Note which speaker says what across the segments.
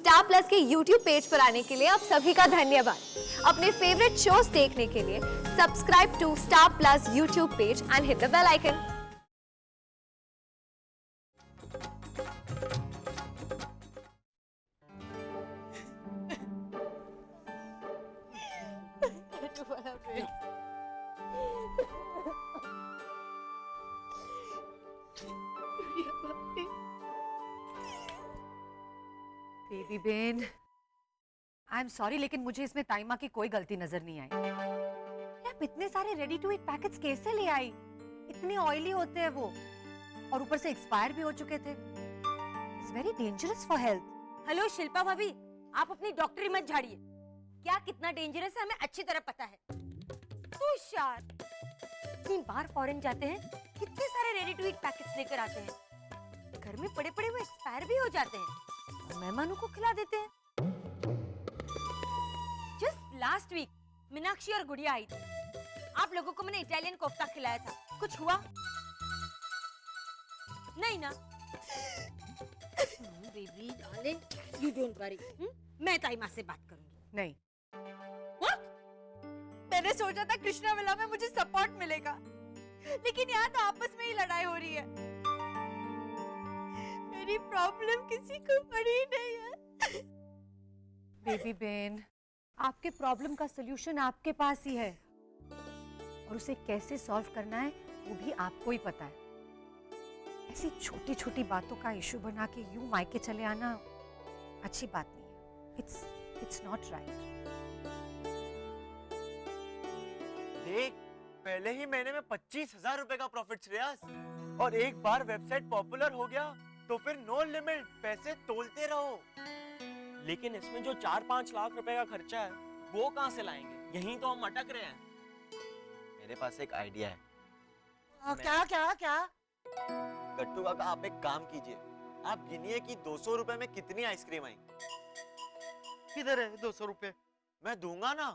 Speaker 1: Star plus के YouTube page पर आने के लिए आप सभी का धन्यवाद। अपने फेवरेट शोज देखने के लिए subscribe to Star Plus YouTube page and hit the bell icon.
Speaker 2: Baby Ben, I am sorry लेकिन मुझे इसमें ताइमा की कोई गलती नजर नहीं आई। आप इतने सारे रेडी टू ईट पैकेट्स कैसे ले आई? इतने ऑयली होते हैं वो, और ऊपर से एक्सपायर भी हो चुके थे। It's very dangerous for health.
Speaker 3: Hello Shilpa भाभी, आप अपनी डॉक्टरी मत झाड़िए। क्या कितना डेंजरस है हमें अच्छी तरह पता है। तुषार 3 बार फॉरेन जाते हैं, कितने सारे रेडी टू ईट पैकेट्स लेकर आते हैं। घर में पड़े पड़े वो एक्सपायर भी हो जाते हैं, मेहमानों को खिला देते हैं। जस्ट लास्ट वीक मीनाक्षी और गुड़िया आई थी। आप लोगों को मैंने इटालियन कोफ्ता खिलाया था, कुछ हुआ नहीं ना? Baby darling, you don't worry, मैं ताइमा से बात करूंगी।
Speaker 2: नहीं,
Speaker 3: मैंने सोचा था कृष्णा विला में मुझे सपोर्ट मिलेगा, लेकिन यहाँ तो आपस में ही लड़ाई हो रही है। मेरी प्रॉब्लम किसी को पड़ी नहीं है।
Speaker 2: बेबी बेन, आपके प्रॉब्लम का सलूशन आपके पास ही है, और उसे कैसे सॉल्व करना है वो भी आपको ही पता है। ऐसी छोटी छोटी बातों का इशू बना के यूं मायके चले आना अच्छी बात नहीं है। It's not right.
Speaker 4: देख, पहले ही महीने में 25,000 रुपए का प्रॉफिट श्रेयस, और एक बार वेबसाइट पॉपुलर हो गया तो फिर नो लिमिट पैसे तोलते रहो।
Speaker 5: लेकिन इसमें जो 4-5 लाख रुपए का खर्चा है वो कहाँ से लाएंगे? यहीं तो हम अटक रहे हैं।
Speaker 4: मेरे पास एक आइडिया है।
Speaker 3: क्या क्या क्या?
Speaker 4: गट्टू काका, आप एक काम कीजिए, आप गिनिए कि 200 रुपए में कितनी आइसक्रीम आई।
Speaker 6: किधर है 200 रुपए?
Speaker 4: मैं दूंगा ना,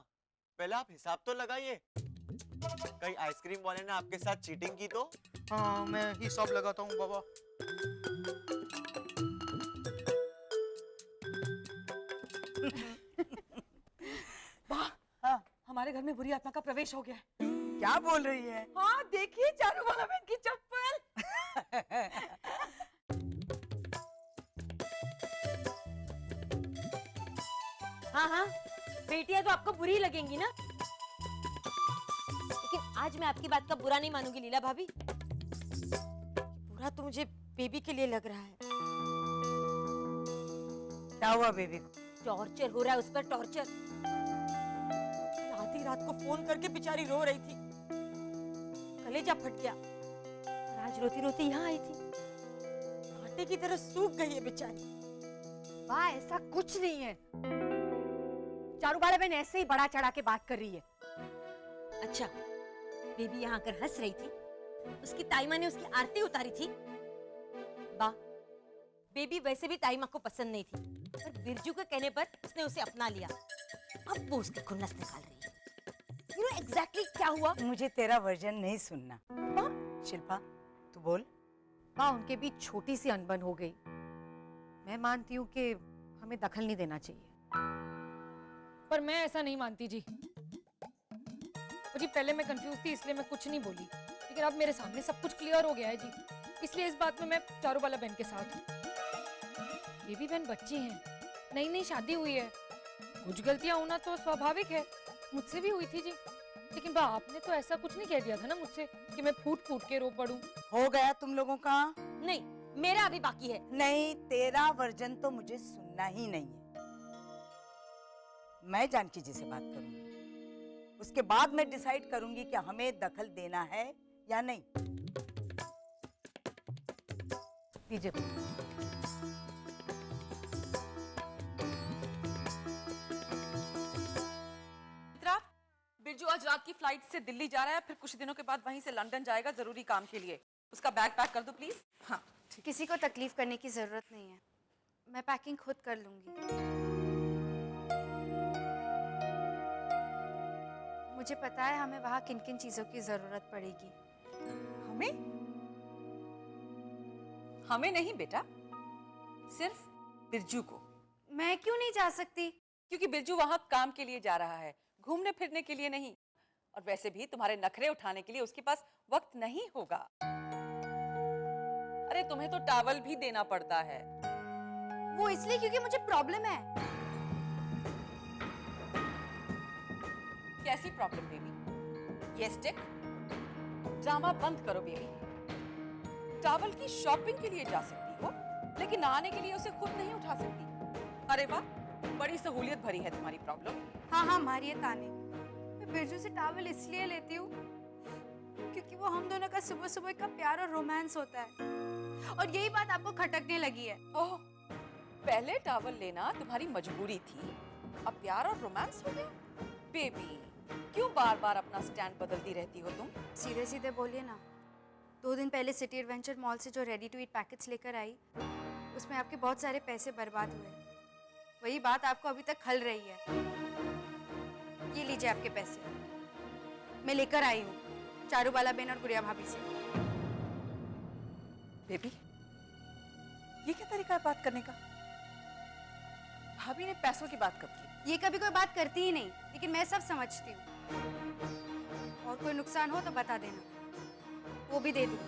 Speaker 4: पहले आप हिसाब तो लगाइए। कहीं आइसक्रीम वाले ने आपके साथ चीटिंग की तो?
Speaker 6: हाँ, मैं हिसाब लगाता हूँ बाबा।
Speaker 3: हाँ, हमारे घर में बुरी आत्मा का प्रवेश हो गया है।
Speaker 7: क्या बोल रही है?
Speaker 3: हाँ देखिए, चारू वाला बहन की चप्पल। हाँ हाँ, बेटियां तो आपको बुरी लगेंगी ना, लेकिन आज मैं आपकी बात का बुरा नहीं मानूंगी लीला भाभी। बुरा तो मुझे बेबी के लिए लग रहा है।
Speaker 7: क्या हुआ बेबी को?
Speaker 3: टॉर्चर हो रहा है उस पर, टॉर्चर। आधी रात को फोन करके बेचारी रो रही थी, कलेजा फट गया, और आज रोती रोती यहाँ आई थी। आटे की तरह सूख गई है बेचारी।
Speaker 2: वाह, ऐसा कुछ नहीं है। चारू बाला बहन ऐसे ही बड़ा चढ़ा के बात कर रही है।
Speaker 3: अच्छा, बेबी यहाँ आकर हंस रही थी, उसकी ताईमा ने उसकी आरती उतारी थी। बा, बेबी वैसे भी ताईमा को पसंद नहीं थी, पर बिरजू के कहने पर उसने उसे अपना लिया। अब वो उसकी खुन्नस निकाल रही है। You know exactly क्या हुआ?
Speaker 7: मुझे तेरा वर्जन नहीं सुनना। शिल्पा, तू बोल।
Speaker 2: माँ, उनके बीच छोटी सी अनबन हो गई। मैं मानती हूँ कि हमें दखल नहीं देना चाहिए,
Speaker 8: पर मैं ऐसा नहीं मानती जी। जी पहले मैं कंफ्यूज थी इसलिए मैं कुछ नहीं बोली, लेकिन अब मेरे सामने सब कुछ क्लियर हो गया है जी, इसलिए इस बात में मैं चारू बाला बहन के साथ हूँ। बेबी बहन बच्ची हैं, नई नई शादी हुई है, कुछ गलतियां होना तो स्वाभाविक है, मुझसे भी हुई थी जी। लेकिन बा, आपने तो ऐसा कुछ नहीं कह दिया था ना मुझसे कि मैं फूट फूट के रो पड़ूं।
Speaker 7: हो गया तुम लोगों का?
Speaker 3: नहीं, मेरा अभी बाकी है।
Speaker 7: नहीं, तेरा वर्जन तो मुझे सुनना ही नहीं है। मैं जानकी जी से बात करूंगी, उसके बाद मैं डिसाइड करूंगी कि हमें दखल देना है या नहीं।
Speaker 2: दीजिए।
Speaker 9: बिरजू आज रात की फ्लाइट से दिल्ली जा रहा है, फिर कुछ दिनों के बाद वहीं से लंदन जाएगा जरूरी काम के लिए। उसका बैग पैक कर दो प्लीज। हाँ,
Speaker 1: किसी को तकलीफ करने की जरूरत नहीं है, मैं पैकिंग खुद कर लूंगी। मुझे पता है हमें वहाँ किन किन चीजों की जरूरत पड़ेगी।
Speaker 9: हमें? हमें नहीं बेटा, सिर्फ बिरजू को।
Speaker 2: मैं क्यों नहीं जा सकती?
Speaker 9: क्योंकि बिरजू वहां काम के लिए जा रहा है, घूमने फिरने के लिए नहीं। और वैसे भी तुम्हारे नखरे उठाने के लिए उसके पास वक्त नहीं होगा। अरे तुम्हें तो टॉवल भी देना पड़ता है।
Speaker 2: वो इसलिए क्योंकि मुझे प्रॉब्लम है।
Speaker 9: कैसी प्रॉब्लम बेबी? ये स्टिक? ड्रामा बंद करो बेबी। टॉवल की शॉपिंग के लिए जा सकती हो, लेकिन नहाने के लिए उसे खुद नहीं उठा सकती। अरे वाह, बड़ी सहूलियत भरी है तुम्हारी प्रॉब्लम।
Speaker 2: हाँ हाँ मारिए ताने। मैं बिरजू से टॉवल इसलिए लेती हूँ क्योंकि वो हम दोनों का सुबह सुबह का प्यार और रोमांस होता है, और यही बात आपको खटकने लगी है।
Speaker 9: ओह, पहले टॉवल लेना तुम्हारी मजबूरी थी, अब प्यार और रोमांस हो गया। बेबी, क्यों बार बार अपना स्टैंड बदलती रहती हो तुम?
Speaker 2: सीधे सीधे बोलिए ना। 2 दिन पहले सिटी एडवेंचर मॉल से जो रेडी टू ईट पैकेट्स लेकर आई, उसमें आपके बहुत सारे पैसे बर्बाद हुए। वही बात आपको अभी तक खल रही है। ये लीजिए आपके पैसे, मैं लेकर आई हूँ चारूबाला बेन और गुड़िया भाभी से।
Speaker 9: बेबी, ये क्या तरीका है बात करने का? भाभी ने पैसों की बात कब की?
Speaker 2: ये कभी कोई बात करती ही नहीं, लेकिन मैं सब समझती हूँ। और कोई नुकसान हो तो बता देना, वो भी दे दूँ।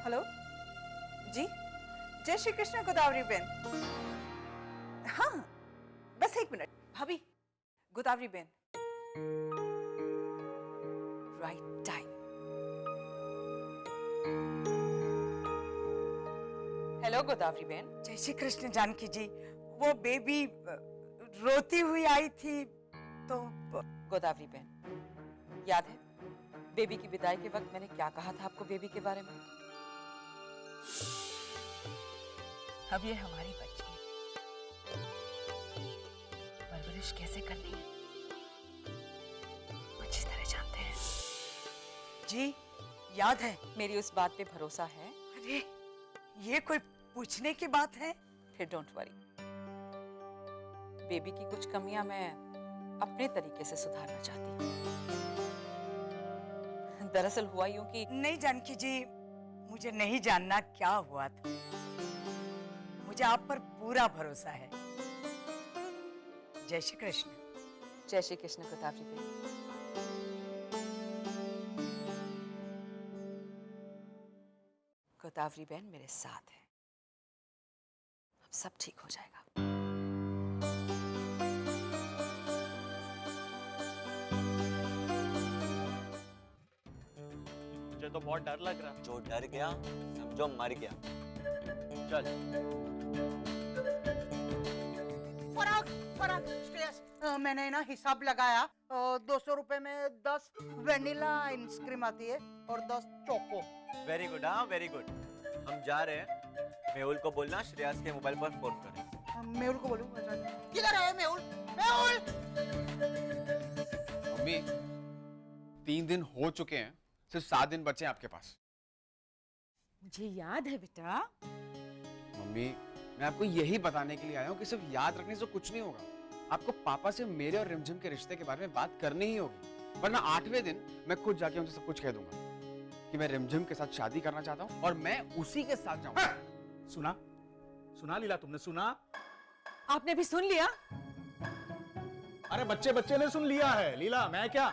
Speaker 9: हेलो जी, जय श्री कृष्ण गोदावरी बेन। हाँ, बस 1 मिनट। भाभी, Godavari Ben, right time. Hello Godavari Ben.
Speaker 7: जय श्री कृष्ण जानकी जी। वो बेबी रोती हुई आई थी तो
Speaker 9: गोदावरी बेन, याद है बेबी की विदाई के वक्त मैंने क्या कहा था आपको बेबी के बारे में? अब ये हमारी बच्ची है, परवरिश कैसे करनी है अच्छी तरह जानते हैं।
Speaker 7: जी याद है।
Speaker 9: मेरी उस बात पे भरोसा है?
Speaker 7: अरे ये कोई पूछने की बात है?
Speaker 9: फिर डोंट वरी, बेबी की कुछ कमियां मैं अपने तरीके से सुधारना चाहती हूँ। दरअसल हुआ यूं कि
Speaker 7: नहीं जानकी जी, मुझे नहीं जानना क्या हुआ था। मुझे आप पर पूरा भरोसा है। जय श्री कृष्ण।
Speaker 9: जय श्री कृष्ण गोदावरी बेन। गोदावरी बेन मेरे साथ है, अब सब ठीक हो जाएगा।
Speaker 5: मुझे तो बहुत डर लग रहा है।
Speaker 4: जो डर गया समझो मर गया। चल।
Speaker 6: फराक श्रेयस, मैंने ना हिसाब लगाया। 200 रुपए में 10 वेनिला आइसक्रीम आती है और 10 चोको।
Speaker 4: वेरी गुड, हाँ वेरी गुड। हम जा रहे हैं। मेहुल को बोलना श्रेयस के मोबाइल पर फोन करे।
Speaker 6: मेहुल को बोलूं? किधर है मेहुल? मेहुल!
Speaker 10: मम्मी, 3 दिन हो चुके हैं, सिर्फ 7 दिन बचे हैं आपके पास।
Speaker 7: मुझे याद है बेटा।
Speaker 10: मम्मी, मैं आपको यही बताने के लिए आया हूँ कि सिर्फ याद रखने से कुछ नहीं होगा। आपको पापा से मेरे और रिमझिम के रिश्ते के बारे में बात करनी ही होगी, वरना 8वें दिन मैं खुद जाके उनसे सब कुछ कह दूंगा कि मैं रिमझिम के साथ शादी करना चाहता हूँ और मैं उसी के साथ जाऊंगा।
Speaker 11: सुना? सुना लीला, तुमने सुना?
Speaker 9: आपने भी सुन लिया?
Speaker 11: अरे बच्चे ने सुन लिया है लीला, मैं क्या?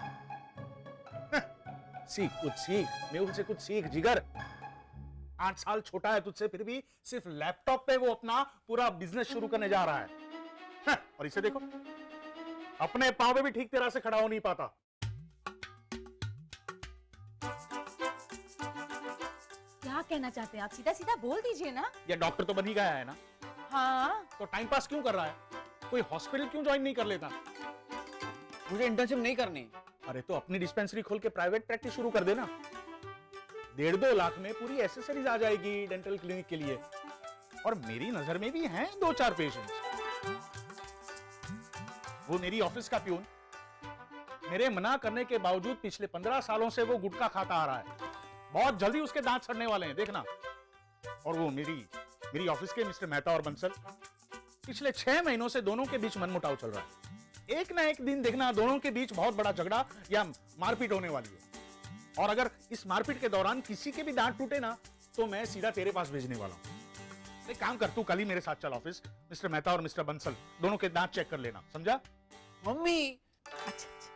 Speaker 11: सीख, कुछ सीख, मेहुल से कुछ सीख जिगर। 8 साल छोटा है तुझसे, फिर भी सिर्फ लैपटॉप पे वो अपना पूरा बिजनेस शुरू करने जा रहा है। और इसे देखो, अपने पांव पे भी ठीक तरह से खड़ा हो नहीं पाता।
Speaker 8: क्या कहना चाहते हैं आप? सीधा सीधा बोल दीजिए ना।
Speaker 11: ये डॉक्टर तो बन ही गया है ना,
Speaker 8: हाँ,
Speaker 11: तो टाइम पास क्यों कर रहा है? कोई हॉस्पिटल क्यों ज्वाइन नहीं कर लेता?
Speaker 10: मुझे इंटर्नशिप नहीं करनी।
Speaker 11: अरे तो अपनी डिस्पेंसरी खोल के प्राइवेट प्रैक्टिस शुरू कर देना। 1.5-2 लाख में पूरी एसेसरीज आ जाएगी डेंटल क्लिनिक के लिए। और मेरी नजर में भी हैं 2-4 पेशेंट्स। वो मेरी ऑफिस का प्यून, मेरे मना करने के बावजूद पिछले 15 सालों से वो गुटखा खाता आ रहा है। बहुत जल्दी उसके दांत सड़ने वाले हैं, देखना। और वो मेरी ऑफिस के मिस्टर मेहता और बंसल, पिछले 6 महीनों से दोनों के बीच मनमुटाव चल रहा है। एक ना एक दिन देखना दोनों के बीच बहुत बड़ा झगड़ा या मारपीट होने वाली है। और अगर इस मारपीट के दौरान किसी के भी दांत टूटे ना तो मैं सीधा तेरे पास भेजने वाला हूं। एक काम कर, तू कल ही मेरे साथ चल ऑफिस, मिस्टर मेहता और मिस्टर बंसल दोनों के दांत चेक कर लेना, समझा?
Speaker 5: मम्मी
Speaker 9: अच्छा अच्छा,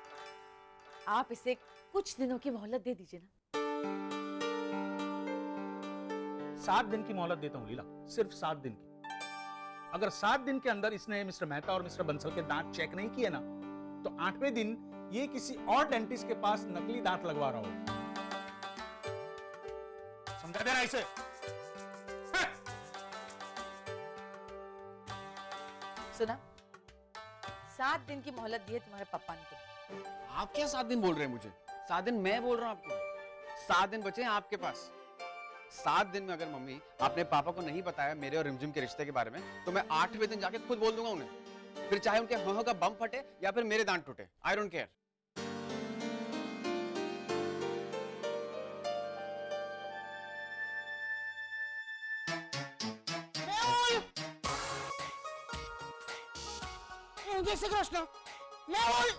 Speaker 9: आप इसे कुछ दिनों की मोहलत दे दीजिए ना।
Speaker 11: 7 दिन की मोहलत देता हूं लीला, सिर्फ 7 दिन की। अगर 7 दिन के अंदर इसने मिस्टर मेहता और मिस्टर बंसल के दांत चेक नहीं किए ना तो 8वें दिन ये किसी और डेंटिस्ट के पास नकली दांत लगवा रहा हो। समझा दे रहा इसे?
Speaker 9: सुना, 7 दिन की मोहलत दी है तुम्हारे पापा ने तुम्हें।
Speaker 10: आप क्या 7 दिन बोल रहे हैं मुझे? 7 दिन मैं बोल रहा हूं आपको। 7 दिन बचे हैं आपके पास। 7 दिन में अगर मम्मी आपने पापा को नहीं बताया मेरे और रिमझिम के रिश्ते के बारे में तो मैं 8वें दिन जाके खुद बोल दूंगा उन्हें। फिर चाहे उनके हाँ का बम फटे या फिर मेरे दांत टूटे, आई डोंट केयर।
Speaker 6: जय श्री कृष्ण। मेहुल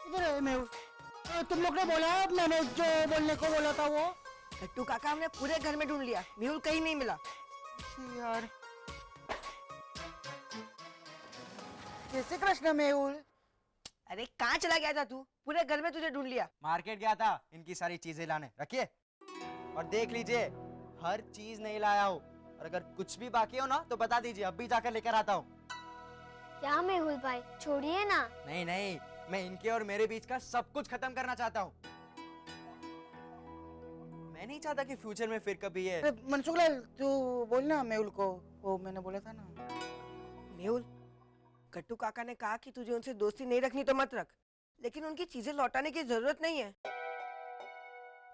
Speaker 6: इधर है। मेहुल, तुम लोग ने बोला मैंने जो बोलने को बोला था वो?
Speaker 7: कट्टू काका हमने पूरे घर में ढूंढ लिया, मेहुल कहीं नहीं मिला।
Speaker 6: यार जय श्री कृष्ण मेहुल।
Speaker 7: अरे कहाँ चला गया था तू? पूरे घर में तुझे ढूंढ लिया।
Speaker 4: मार्केट गया था इनकी सारी चीजें लाने, रखिए और देख लीजिए हर चीज नहीं लाया हूँ, और अगर कुछ भी बाकी हो ना तो बता दीजिए, अभी जाकर लेकर आता हूँ।
Speaker 1: क्या मेहुल भाई, छोड़िए ना।
Speaker 4: नहीं नहीं, मैं इनके और मेरे बीच का सब कुछ खत्म करना चाहता हूँ। मैं नहीं चाहता कि फ्यूचर में फिर कभी ये।
Speaker 6: मनसुख लाल तू बोल ना मेहुल को, वो मैंने बोला था ना।
Speaker 7: मेहुल, कट्टू काका ने कहा कि तुझे उनसे दोस्ती नहीं रखनी तो मत रख, लेकिन उनकी चीजें लौटाने की जरूरत नहीं है।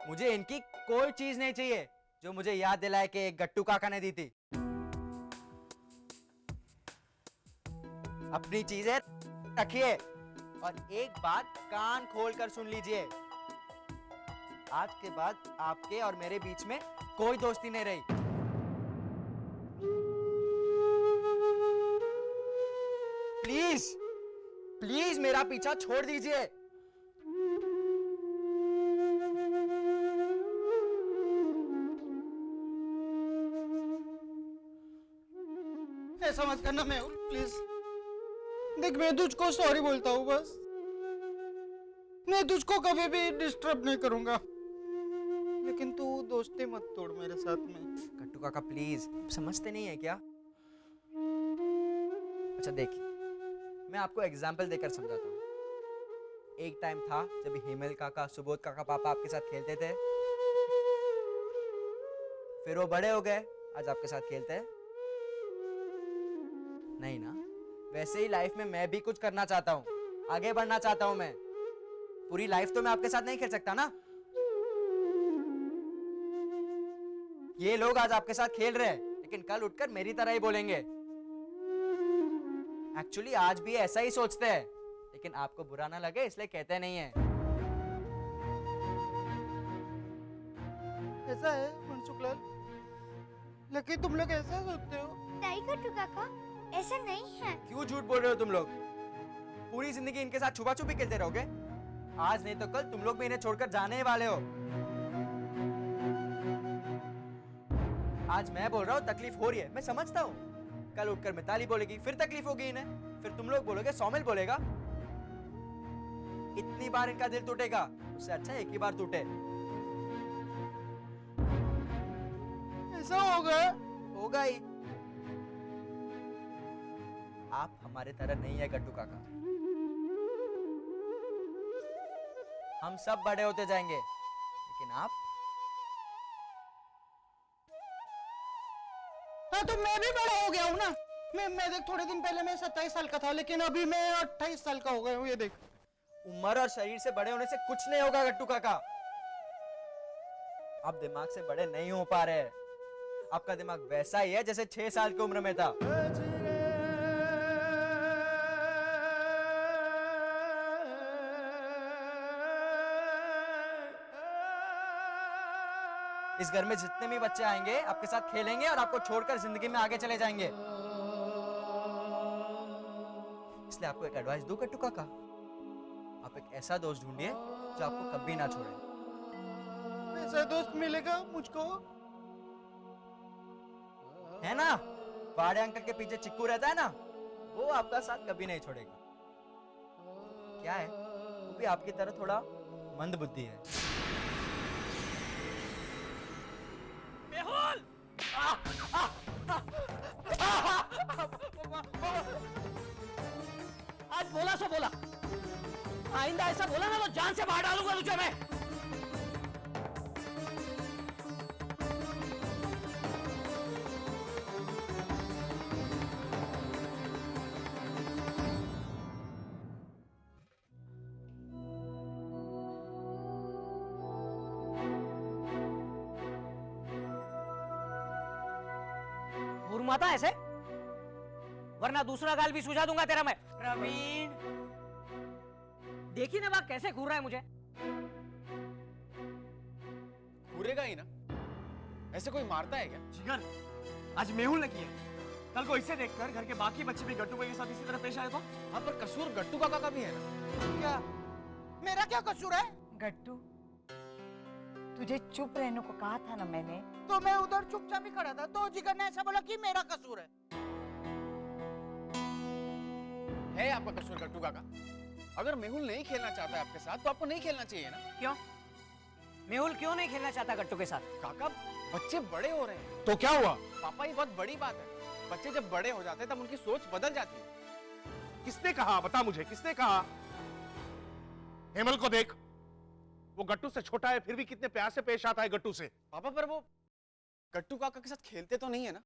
Speaker 4: मुझे इनकी कोई चीज नहीं चाहिए जो मुझे याद दिलाए कि गट्टू काका ने दी थी। अपनी चीजें रखिए और एक बात कान खोल कर सुन लीजिए, आज के बाद आपके और मेरे बीच में कोई दोस्ती नहीं रही। प्लीज प्लीज मेरा पीछा छोड़ दीजिए।
Speaker 6: ऐसा मत करना मेहुल, प्लीज। देख मैं तुझको सॉरी बोलता हूँ बस, मैं तुझको कभी भी डिस्टर्ब नहीं करूंगा, लेकिन तू दोस्ती मत तोड़ मेरे साथ में।
Speaker 4: कट्टू काका प्लीज, समझते नहीं है क्या? अच्छा देखिए, मैं आपको एग्जाम्पल देकर समझाता हूँ। एक टाइम था जब हेमल काका, सुबोध काका पापा आपके साथ खेलते थे, फिर वो बड़े हो गए, आज आपके साथ खेलते हैं नहीं ना? वैसे ही लाइफ में मैं भी कुछ करना चाहता हूँ, आगे बढ़ना चाहता हूँ। मैं पूरी लाइफ तो मैं आपके साथ नहीं खेल सकता ना। ये लोग आज आपके साथ खेल रहे हैं, लेकिन कल उठकर मेरी तरह ही बोलेंगे। एक्चुअली आज भी ऐसा ही सोचते हैं, लेकिन आपको बुरा ना लगे इसलिए कहते नहीं है।
Speaker 6: ऐसा है मनसुख लाल, लेकिन तुम लोग ऐसा सोचते हो?
Speaker 1: नहीं कट्टू काका, ऐसा नहीं है।
Speaker 4: क्यों झूठ बोल रहे हो तुम लोग? पूरी जिंदगी इनके साथ छुपा छुपी खेलते रहोगे? आज नहीं तो कल तुम लोग भी इन्हें छोड़कर जाने ही वाले हो। आज मैं बोल रहा हूँ तकलीफ हो रही है, मैं समझता हूँ। कल उठकर मिताली बोलेगी, फिर तकलीफ होगी इन्हें, फिर तुम लोग बोलोगे, सौमिल बोलेगा। इतनी बार इनका दिल टूटेगा, उससे अच्छा एक ही बार टूटे।
Speaker 6: ऐसा होगा?
Speaker 4: होगा ही। आप हमारे तरह नहीं है गट्टू काका। हम सब बड़े होते जाएंगे, लेकिन आप?
Speaker 6: हाँ तो मैं भी बड़ा हो गया हूँ ना। मैं देख, थोड़े दिन पहले मैं 27 साल का था, लेकिन अभी मैं 28 साल का हो गया हूँ। ये देख,
Speaker 4: उम्र और शरीर से बड़े होने से कुछ नहीं होगा गट्टू काका। आप दिमाग से बड़े नहीं हो पा रहे। आपका दिमाग वैसा ही है जैसे 6 साल की उम्र में था। इस घर में जितने भी बच्चे आएंगे आपके साथ खेलेंगे और आपको छोड़कर जिंदगी में आगे चले जाएंगे।
Speaker 12: इसलिए आपको एक एडवाइस दूं कट्टू काका, आप एक ऐसा दोस्त ढूंढिए जो आपको कभी ना छोड़े।
Speaker 6: ऐसा दोस्त मिलेगा मुझको?
Speaker 12: है ना, बाड़े अंकल के पीछे चिक्कू रहता है ना, वो आपका साथ कभी नहीं छोड़ेगा। क्या है, वो भी आपकी तरह थोड़ा मंद बुद्धि है।
Speaker 5: मेहुल! आज बोला सो बोला, आइंदा ऐसा बोला ना तो जान से बाहर डालूंगा तुझे मैं। घुरमाता ऐसे, वरना दूसरा गाल भी सुझा दूंगा तेरा मैं। प्रवीण, देखी ना बात कैसे घूर रहा है मुझे।
Speaker 10: घूरेगा ही ना, ऐसे कोई मारता है क्या?
Speaker 4: जिगर, आज मेहुल ने किया, कल को इसे देखकर घर के बाकी बच्चे भी गट्टू भाई के साथ इसी तरह पेश आए तो?
Speaker 10: हाँ, पर कसूर गट्टू काका का भी है ना।
Speaker 6: क्या मेरा क्या कसूर है?
Speaker 2: गट्टू, तुझे चुप रहने को कहा था ना मैंने।
Speaker 6: तो मैं उधर चुपचाप ही खड़ा था, तो जिगर ने ऐसा बोला कि मेरा कसूर है
Speaker 10: आपका कसूर गट्टू काका। अगर मेहुल नहीं खेलना चाहता है आपके साथ तो आपको नहीं खेलना चाहिए ना।
Speaker 5: क्यों? मेहुल क्यों नहीं खेलना चाहता गट्टू के साथ?
Speaker 10: काका, बच्चे बड़े हो रहे हैं।
Speaker 11: तो क्या हुआ?
Speaker 10: पापा, ये बहुत बड़ी बात है। बच्चे जब बड़े हो जाते हैं तब उनकी सोच बदल जाती है।
Speaker 11: किसने कहा, बता मुझे, किसने कहा? हेमल को देख, वो गट्टू से छोटा है फिर भी कितने प्यार से पेश आता है गट्टू से।
Speaker 10: पापा, पर वो गट्टू काका के साथ खेलते तो नहीं है ना?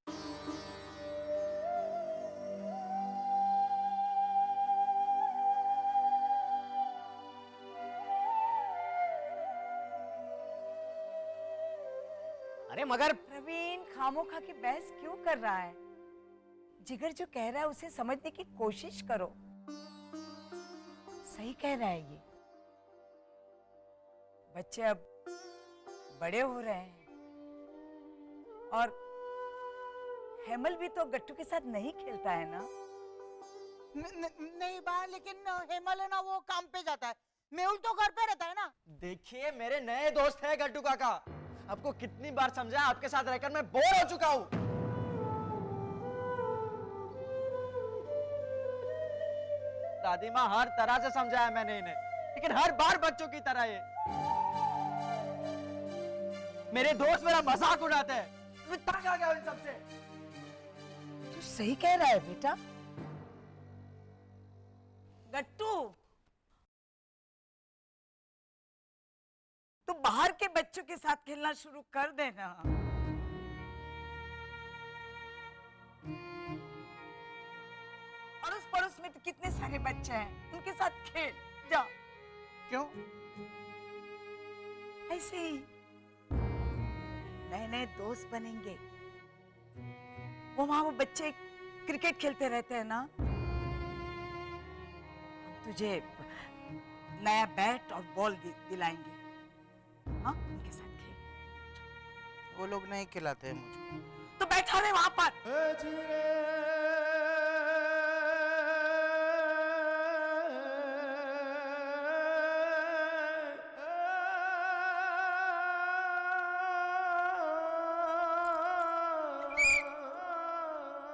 Speaker 5: अरे मगर
Speaker 2: प्रवीण, खामोखा की बहस क्यों कर रहा है? जिगर जो कह रहा है उसे समझने की कोशिश करो। सही कह रहा है ये। बच्चे अब बड़े हो रहे हैं और हेमल भी तो गट्टू के साथ नहीं खेलता है ना।
Speaker 6: नहीं बा, लेकिन हेमल है ना, वो काम पे जाता है। मेहुल तो घर पे रहता है ना।
Speaker 12: देखिए, मेरे नए दोस्त है गट्टू काका, आपको कितनी बार समझाया, आपके साथ रहकर मैं बोर हो चुका हूं। दादी माँ हर तरह से समझाया मैंने इन्हें, लेकिन हर बार बच्चों की तरह ये मेरे दोस्त मेरा मजाक उड़ाते हैं। मैं तंग आ गया इन सबसे।
Speaker 2: तू सही कह रहा है बेटा। गट्टू, तू बाहर के बच्चों के साथ खेलना शुरू कर देना। अड़ोस पड़ोस में तो कितने सारे बच्चे हैं, उनके साथ खेल जा।
Speaker 6: क्यों?
Speaker 2: ऐसे ही नए नए दोस्त बनेंगे। वो वहां वो बच्चे क्रिकेट खेलते रहते हैं ना, हम तुझे नया बैट और बॉल दिलाएंगे। हाँ, उनके साथ खेल।
Speaker 6: वो लोग नहीं खिलाते हैं मुझे।
Speaker 2: तो बैठा रहे वहां पर।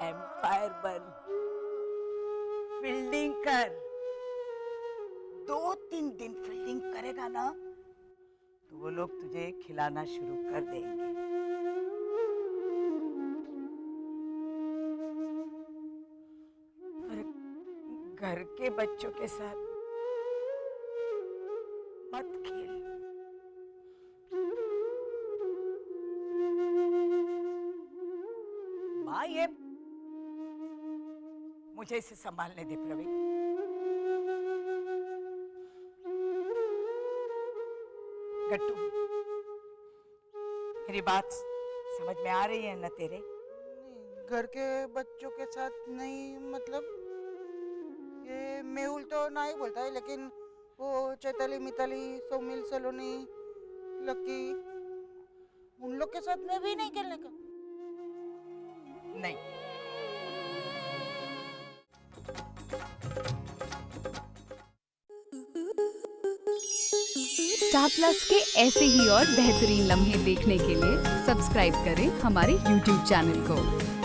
Speaker 2: एम्पायर बन, फील्डिंग कर। 2-3 दिन फील्डिंग करेगा ना तो वो लोग तुझे खिलाना शुरू कर देंगे। और घर के बच्चों के साथ मत खेल। माँ, ये मुझे इसे संभालने दे प्रवीण। गट्टू, मेरी बात समझ में आ रही है ना तेरे?
Speaker 6: घर के बच्चों के साथ नहीं, मतलब ये मेहुल तो नहीं बोलता है, लेकिन वो चैताली, मिताली, सोमिल, सलोनी, लकी, उन लोग के साथ में भी नहीं खेलने का।
Speaker 2: नहीं।
Speaker 13: स्टार प्लस के ऐसे ही और बेहतरीन लम्हे देखने के लिए सब्सक्राइब करें हमारे YouTube चैनल को।